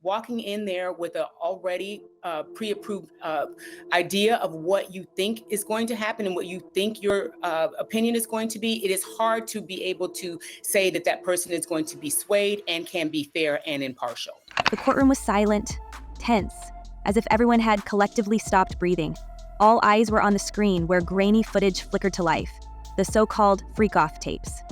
walking in there with an already pre-approved idea of what you think is going to happen and what you think your opinion is going to be, it is hard to be able to say that that person is going to be swayed and can be fair and impartial. The courtroom was silent, tense, as if everyone had collectively stopped breathing. All eyes were on the screen where grainy footage flickered to life, the so-called freak-off tapes.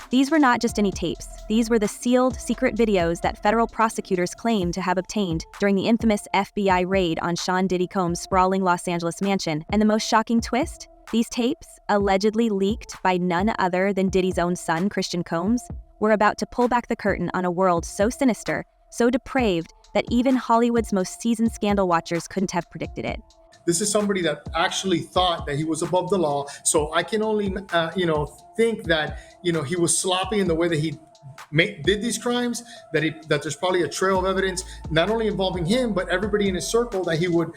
These were not just any tapes. These were the sealed, secret videos that federal prosecutors claimed to have obtained during the infamous FBI raid on Sean Diddy Combs' sprawling Los Angeles mansion. And the most shocking twist? These tapes, allegedly leaked by none other than Diddy's own son, Christian Combs, were about to pull back the curtain on a world so sinister, so depraved, that even Hollywood's most seasoned scandal watchers couldn't have predicted it. This is somebody that actually thought that he was above the law. So I can only, think that, he was sloppy in the way that he did these crimes, that there's probably a trail of evidence, not only involving him, but everybody in his circle that he would,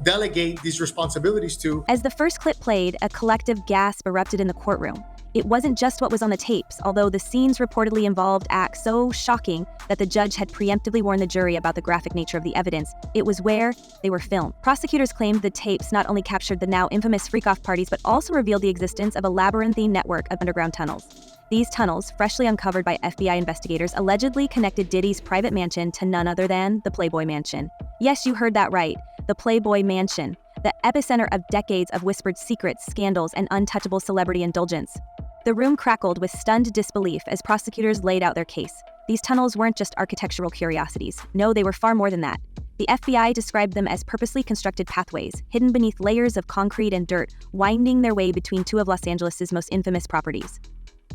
delegate these responsibilities to. As the first clip played, a collective gasp erupted in the courtroom. It wasn't just what was on the tapes, although the scenes reportedly involved acts so shocking that the judge had preemptively warned the jury about the graphic nature of the evidence. It was where they were filmed. Prosecutors claimed the tapes not only captured the now infamous freak-off parties, but also revealed the existence of a labyrinthine network of underground tunnels. These tunnels, freshly uncovered by FBI investigators, allegedly connected Diddy's private mansion to none other than the Playboy Mansion. Yes, you heard that right, the Playboy Mansion, the epicenter of decades of whispered secrets, scandals, and untouchable celebrity indulgence. The room crackled with stunned disbelief as prosecutors laid out their case. These tunnels weren't just architectural curiosities. No, they were far more than that. The FBI described them as purposely constructed pathways, hidden beneath layers of concrete and dirt, winding their way between two of Los Angeles' most infamous properties.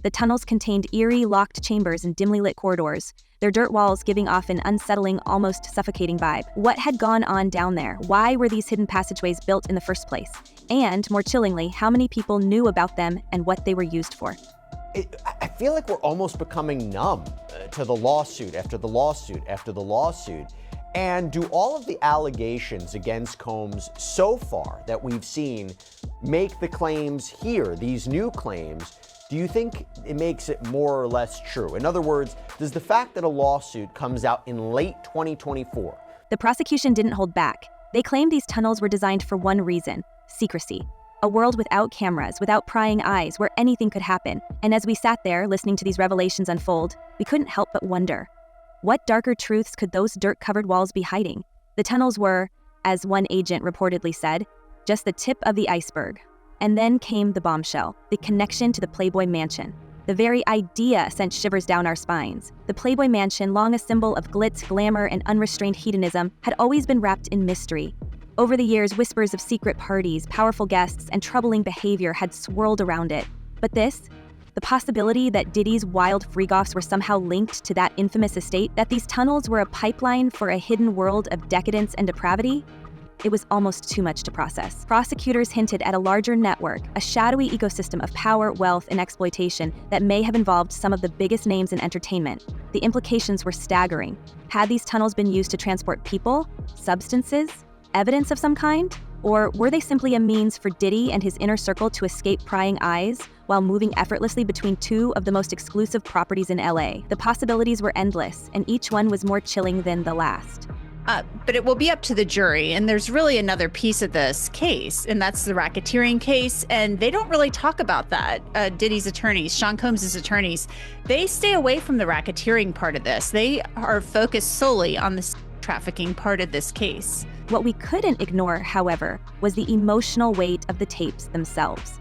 The tunnels contained eerie, locked chambers and dimly lit corridors, their dirt walls giving off an unsettling, almost suffocating vibe. What had gone on down there? Why were these hidden passageways built in the first place? And, more chillingly, how many people knew about them and what they were used for? I feel like we're almost becoming numb to the lawsuit after the lawsuit after the lawsuit. And do all of the allegations against Combs so far that we've seen make the claims here, these new claims, do you think it makes it more or less true? In other words, does the fact that a lawsuit comes out in late 2024? The prosecution didn't hold back. They claimed these tunnels were designed for one reason: secrecy. A world without cameras, without prying eyes, where anything could happen. And as we sat there listening to these revelations unfold, we couldn't help but wonder, what darker truths could those dirt-covered walls be hiding? The tunnels were, as one agent reportedly said, just the tip of the iceberg. And then came the bombshell, the connection to the Playboy Mansion. The very idea sent shivers down our spines. The Playboy Mansion, long a symbol of glitz, glamour, and unrestrained hedonism, had always been wrapped in mystery. Over the years, whispers of secret parties, powerful guests, and troubling behavior had swirled around it. But this, the possibility that Diddy's wild freak-offs were somehow linked to that infamous estate, that these tunnels were a pipeline for a hidden world of decadence and depravity, it was almost too much to process. Prosecutors hinted at a larger network, a shadowy ecosystem of power, wealth, and exploitation that may have involved some of the biggest names in entertainment. The implications were staggering. Had these tunnels been used to transport people, substances, evidence of some kind? Or were they simply a means for Diddy and his inner circle to escape prying eyes while moving effortlessly between two of the most exclusive properties in LA? The possibilities were endless, and each one was more chilling than the last. But it will be up to the jury. And there's really another piece of this case, and that's the racketeering case. And they don't really talk about that. Diddy's attorneys, Sean Combs' attorneys, they stay away from the racketeering part of this. They are focused solely on the trafficking part of this case. What we couldn't ignore, however, was the emotional weight of the tapes themselves.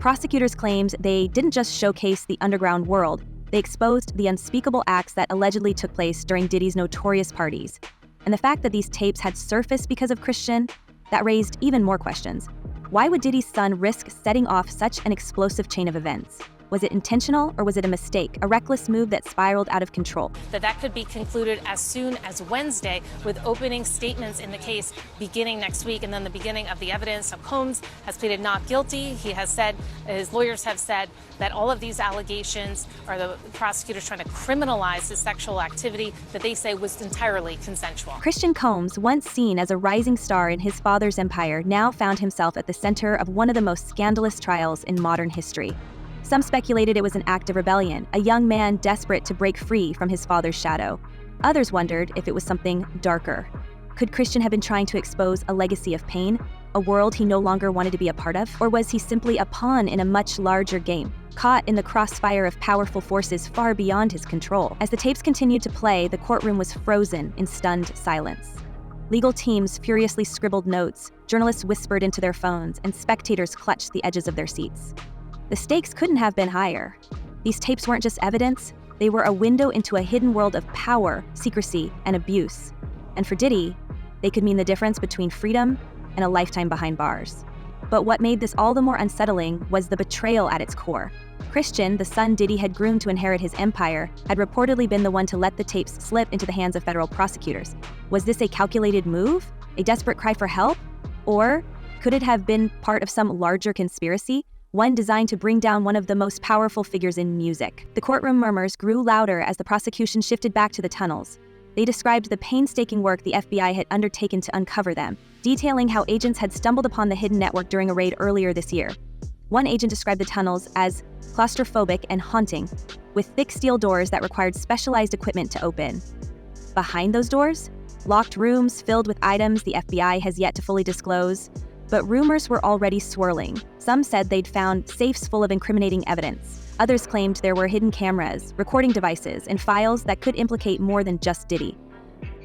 Prosecutors claimed they didn't just showcase the underground world, they exposed the unspeakable acts that allegedly took place during Diddy's notorious parties. And the fact that these tapes had surfaced because of Christian, that raised even more questions. Why would Diddy's son risk setting off such an explosive chain of events? Was it intentional, or was it a mistake, a reckless move that spiraled out of control? That could be concluded as soon as Wednesday, with opening statements in the case beginning next week, and then the beginning of the evidence. Combs has pleaded not guilty. He has said, his lawyers have said, that all of these allegations are the prosecutors trying to criminalize his sexual activity that they say was entirely consensual. Christian Combs, once seen as a rising star in his father's empire, now found himself at the center of one of the most scandalous trials in modern history. Some speculated it was an act of rebellion, a young man desperate to break free from his father's shadow. Others wondered if it was something darker. Could Christian have been trying to expose a legacy of pain, a world he no longer wanted to be a part of? Or was he simply a pawn in a much larger game, caught in the crossfire of powerful forces far beyond his control? As the tapes continued to play, the courtroom was frozen in stunned silence. Legal teams furiously scribbled notes, journalists whispered into their phones, and spectators clutched the edges of their seats. The stakes couldn't have been higher. These tapes weren't just evidence, they were a window into a hidden world of power, secrecy, and abuse. And for Diddy, they could mean the difference between freedom and a lifetime behind bars. But what made this all the more unsettling was the betrayal at its core. Christian, the son Diddy had groomed to inherit his empire, had reportedly been the one to let the tapes slip into the hands of federal prosecutors. Was this a calculated move? A desperate cry for help? Or could it have been part of some larger conspiracy? One designed to bring down one of the most powerful figures in music. The courtroom murmurs grew louder as the prosecution shifted back to the tunnels. They described the painstaking work the FBI had undertaken to uncover them, detailing how agents had stumbled upon the hidden network during a raid earlier this year. One agent described the tunnels as claustrophobic and haunting, with thick steel doors that required specialized equipment to open. Behind those doors, locked rooms filled with items the FBI has yet to fully disclose. But rumors were already swirling. Some said they'd found safes full of incriminating evidence. Others claimed there were hidden cameras, recording devices, and files that could implicate more than just Diddy.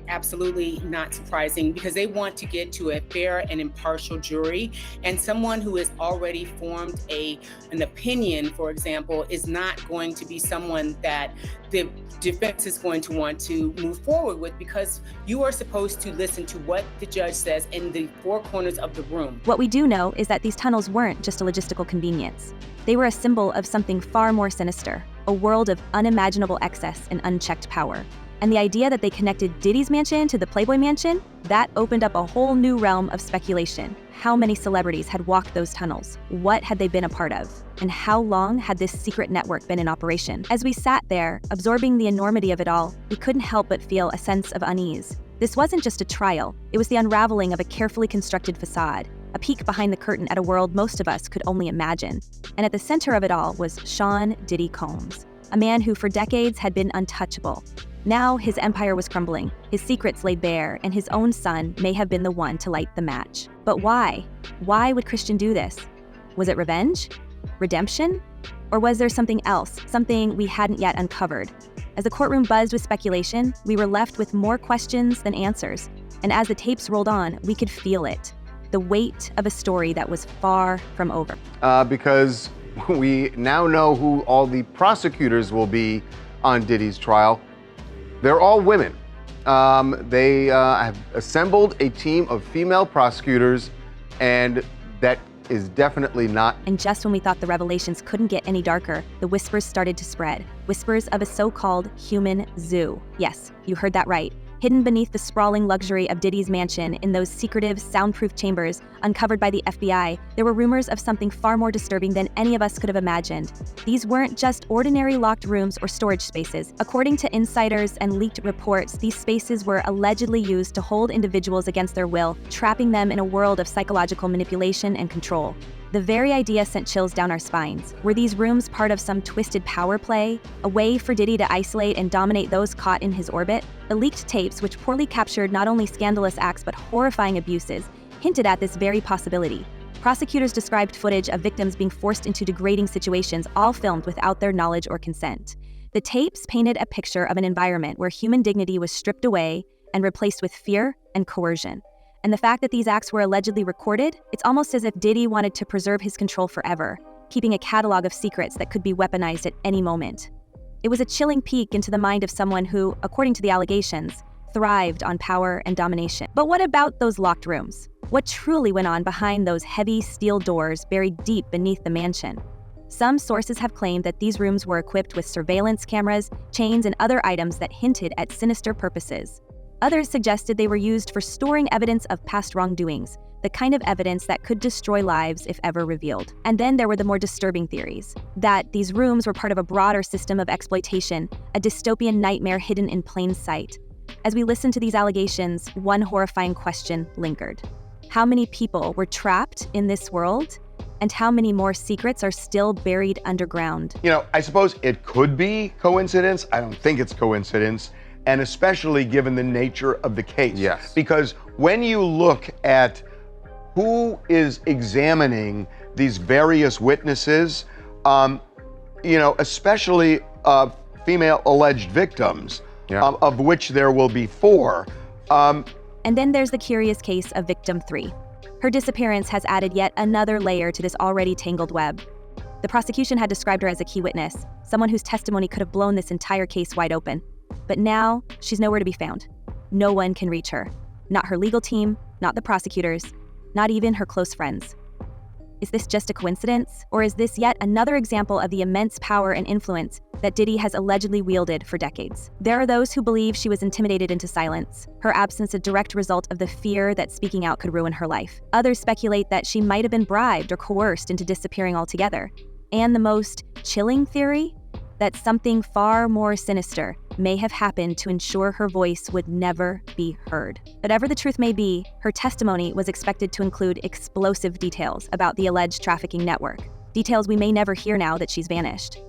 Absolutely not surprising, because they want to get to a fair and impartial jury, and someone who has already formed an opinion, for example, is not going to be someone that the defense is going to want to move forward with, because you are supposed to listen to what the judge says in the four corners of the room. What we do know is that these tunnels weren't just a logistical convenience. They were a symbol of something far more sinister, a world of unimaginable excess and unchecked power. And the idea that they connected Diddy's mansion to the Playboy mansion, that opened up a whole new realm of speculation. How many celebrities had walked those tunnels? What had they been a part of? And how long had this secret network been in operation? As we sat there, absorbing the enormity of it all, we couldn't help but feel a sense of unease. This wasn't just a trial, it was the unraveling of a carefully constructed facade, a peek behind the curtain at a world most of us could only imagine. And at the center of it all was Sean Diddy Combs, a man who for decades had been untouchable. Now his empire was crumbling, his secrets laid bare, and his own son may have been the one to light the match. But why? Why would Christian do this? Was it revenge? Redemption? Or was there something else, something we hadn't yet uncovered? As the courtroom buzzed with speculation, we were left with more questions than answers. And as the tapes rolled on, we could feel it, the weight of a story that was far from over. Because we now know who all the prosecutors will be on Diddy's trial. They're all women. They have assembled a team of female prosecutors, and that is definitely not. And just when we thought the revelations couldn't get any darker, the whispers started to spread. Whispers of a so-called human zoo. Yes, you heard that right. Hidden beneath the sprawling luxury of Diddy's mansion in those secretive, soundproof chambers uncovered by the FBI, there were rumors of something far more disturbing than any of us could have imagined. These weren't just ordinary locked rooms or storage spaces. According to insiders and leaked reports, these spaces were allegedly used to hold individuals against their will, trapping them in a world of psychological manipulation and control. The very idea sent chills down our spines. Were these rooms part of some twisted power play? A way for Diddy to isolate and dominate those caught in his orbit? The leaked tapes, which poorly captured not only scandalous acts but horrifying abuses, hinted at this very possibility. Prosecutors described footage of victims being forced into degrading situations, all filmed without their knowledge or consent. The tapes painted a picture of an environment where human dignity was stripped away and replaced with fear and coercion. And the fact that these acts were allegedly recorded, it's almost as if Diddy wanted to preserve his control forever, keeping a catalog of secrets that could be weaponized at any moment. It was a chilling peek into the mind of someone who, according to the allegations, thrived on power and domination. But what about those locked rooms? What truly went on behind those heavy steel doors buried deep beneath the mansion? Some sources have claimed that these rooms were equipped with surveillance cameras, chains, and other items that hinted at sinister purposes. Others suggested they were used for storing evidence of past wrongdoings, the kind of evidence that could destroy lives if ever revealed. And then there were the more disturbing theories, that these rooms were part of a broader system of exploitation, a dystopian nightmare hidden in plain sight. As we listened to these allegations, one horrifying question lingered. How many people were trapped in this world? And how many more secrets are still buried underground? You know, I suppose it could be coincidence. I don't think it's coincidence and especially given the nature of the case. Yes. Because when you look at who is examining these various witnesses, especially female alleged victims, of which there will be 4. And then there's the curious case of victim 3. Her disappearance has added yet another layer to this already tangled web. The prosecution had described her as a key witness, someone whose testimony could have blown this entire case wide open. But now, she's nowhere to be found. No one can reach her. Not her legal team, not the prosecutors, not even her close friends. Is this just a coincidence, or is this yet another example of the immense power and influence that Diddy has allegedly wielded for decades? There are those who believe she was intimidated into silence, her absence a direct result of the fear that speaking out could ruin her life. Others speculate that she might have been bribed or coerced into disappearing altogether. And the most chilling theory? That something far more sinister may have happened to ensure her voice would never be heard. Whatever the truth may be, her testimony was expected to include explosive details about the alleged trafficking network, details we may never hear now that she's vanished.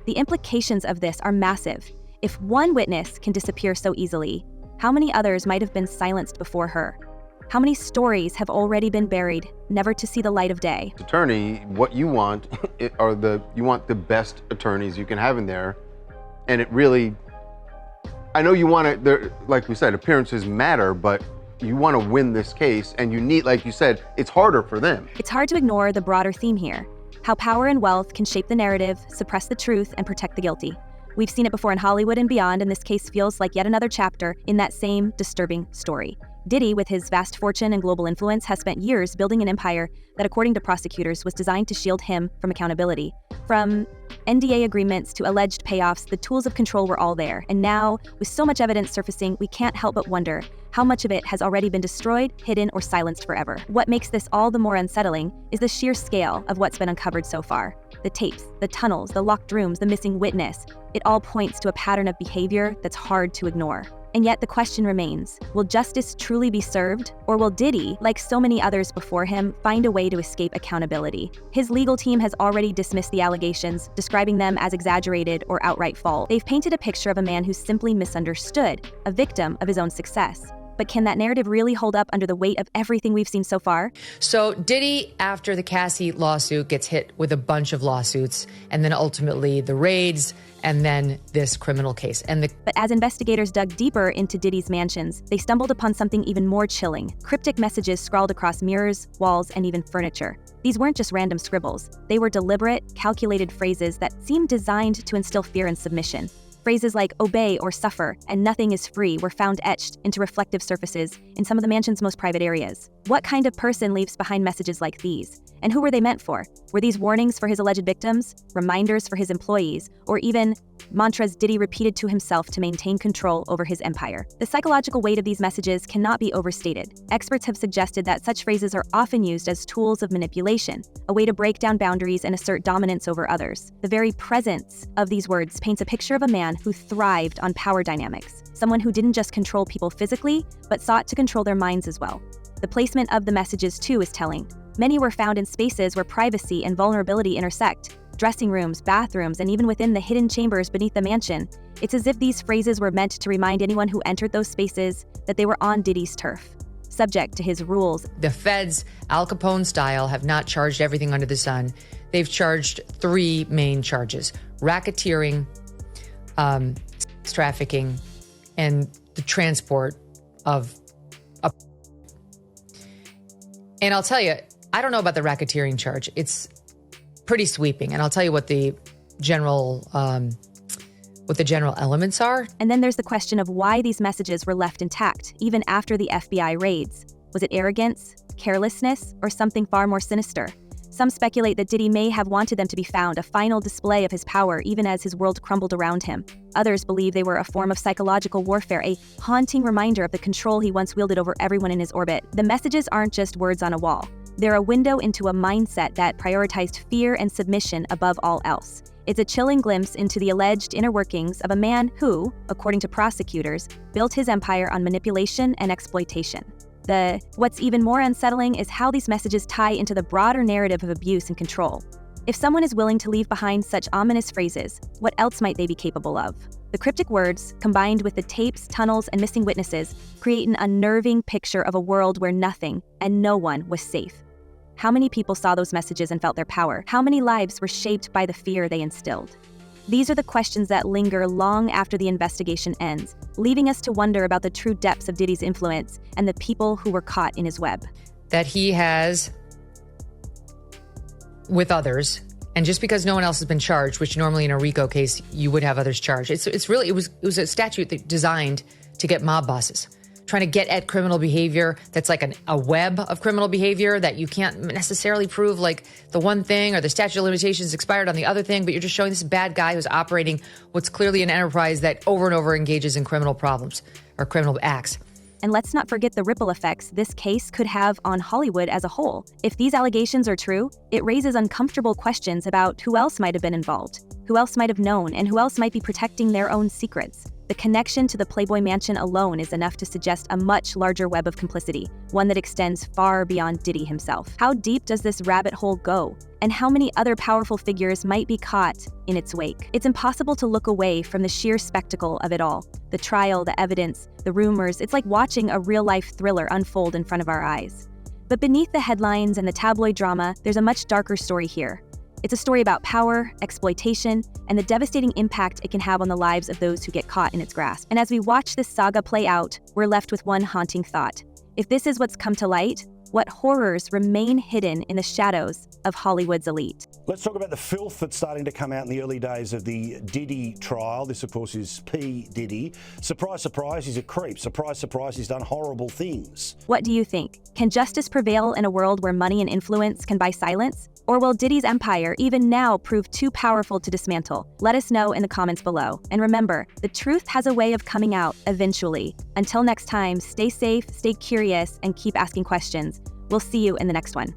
The implications of this are massive. If one witness can disappear so easily, how many others might have been silenced before her? How many stories have already been buried, never to see the light of day? Attorney, what you want you want the best attorneys you can have in there, and it really, I know you want to, like we said, appearances matter, but you want to win this case, and you need, like you said, it's harder for them. It's hard to ignore the broader theme here, how power and wealth can shape the narrative, suppress the truth, and protect the guilty. We've seen it before in Hollywood and beyond, and this case feels like yet another chapter in that same disturbing story. Diddy, with his vast fortune and global influence, has spent years building an empire that, according to prosecutors, was designed to shield him from accountability. From NDA agreements to alleged payoffs, the tools of control were all there. And now, with so much evidence surfacing, we can't help but wonder how much of it has already been destroyed, hidden, or silenced forever. What makes this all the more unsettling is the sheer scale of what's been uncovered so far. The tapes, the tunnels, the locked rooms, the missing witness. It all points to a pattern of behavior that's hard to ignore. And yet the question remains, will justice truly be served? Or will Diddy, like so many others before him, find a way to escape accountability? His legal team has already dismissed the allegations, describing them as exaggerated or outright false. They've painted a picture of a man who's simply misunderstood, a victim of his own success. But can that narrative really hold up under the weight of everything we've seen so far? So Diddy, after the Cassie lawsuit, gets hit with a bunch of lawsuits, and then ultimately the raids, and then this criminal case. But as investigators dug deeper into Diddy's mansions, they stumbled upon something even more chilling: cryptic messages scrawled across mirrors, walls, and even furniture. These weren't just random scribbles. They were deliberate, calculated phrases that seemed designed to instill fear and submission. Phrases like obey or suffer and nothing is free were found etched into reflective surfaces in some of the mansion's most private areas. What kind of person leaves behind messages like these? And who were they meant for? Were these warnings for his alleged victims, reminders for his employees, or even mantras Diddy repeated to himself to maintain control over his empire? The psychological weight of these messages cannot be overstated. Experts have suggested that such phrases are often used as tools of manipulation, a way to break down boundaries and assert dominance over others. The very presence of these words paints a picture of a man who thrived on power dynamics, someone who didn't just control people physically, but sought to control their minds as well. The placement of the messages, too, is telling. Many were found in spaces where privacy and vulnerability intersect: dressing rooms, bathrooms, and even within the hidden chambers beneath the mansion. It's as if these phrases were meant to remind anyone who entered those spaces that they were on Diddy's turf, subject to his rules. The feds, Al Capone style, have not charged everything under the sun. They've charged 3 main charges: racketeering, trafficking, and the transport of a... And I'll tell you, I don't know about the racketeering charge. It's pretty sweeping, and I'll tell you what the general elements are. And then there's the question of why these messages were left intact, even after the FBI raids. Was it arrogance, carelessness, or something far more sinister? Some speculate that Diddy may have wanted them to be found, a final display of his power even as his world crumbled around him. Others believe they were a form of psychological warfare, a haunting reminder of the control he once wielded over everyone in his orbit. The messages aren't just words on a wall. They're a window into a mindset that prioritized fear and submission above all else. It's a chilling glimpse into the alleged inner workings of a man who, according to prosecutors, built his empire on manipulation and exploitation. What's even more unsettling is how these messages tie into the broader narrative of abuse and control. If someone is willing to leave behind such ominous phrases, what else might they be capable of? The cryptic words, combined with the tapes, tunnels, and missing witnesses, create an unnerving picture of a world where nothing and no one was safe. How many people saw those messages and felt their power? How many lives were shaped by the fear they instilled? These are the questions that linger long after the investigation ends, leaving us to wonder about the true depths of Diddy's influence and the people who were caught in his web. That he has with others, and just because no one else has been charged, which normally in a RICO case you would have others charged, it was a statute designed to get mob bosses, trying to get at criminal behavior that's like a web of criminal behavior that you can't necessarily prove, like the one thing or the statute of limitations expired on the other thing, but you're just showing this bad guy who's operating what's clearly an enterprise that over and over engages in criminal problems or criminal acts. And let's not forget the ripple effects this case could have on Hollywood as a whole. If these allegations are true, it raises uncomfortable questions about who else might have been involved, who else might have known, and who else might be protecting their own secrets. The connection to the Playboy Mansion alone is enough to suggest a much larger web of complicity, one that extends far beyond Diddy himself. How deep does this rabbit hole go? And how many other powerful figures might be caught in its wake? It's impossible to look away from the sheer spectacle of it all. The trial, the evidence, the rumors, it's like watching a real-life thriller unfold in front of our eyes. But beneath the headlines and the tabloid drama, there's a much darker story here. It's a story about power, exploitation, and the devastating impact it can have on the lives of those who get caught in its grasp. And as we watch this saga play out, we're left with one haunting thought. If this is what's come to light, what horrors remain hidden in the shadows of Hollywood's elite? Let's talk about the filth that's starting to come out in the early days of the Diddy trial. This, of course, is P. Diddy. Surprise, surprise, he's a creep. Surprise, surprise, he's done horrible things. What do you think? Can justice prevail in a world where money and influence can buy silence? Or will Diddy's empire even now prove too powerful to dismantle? Let us know in the comments below. And remember, the truth has a way of coming out eventually. Until next time, stay safe, stay curious, and keep asking questions. We'll see you in the next one.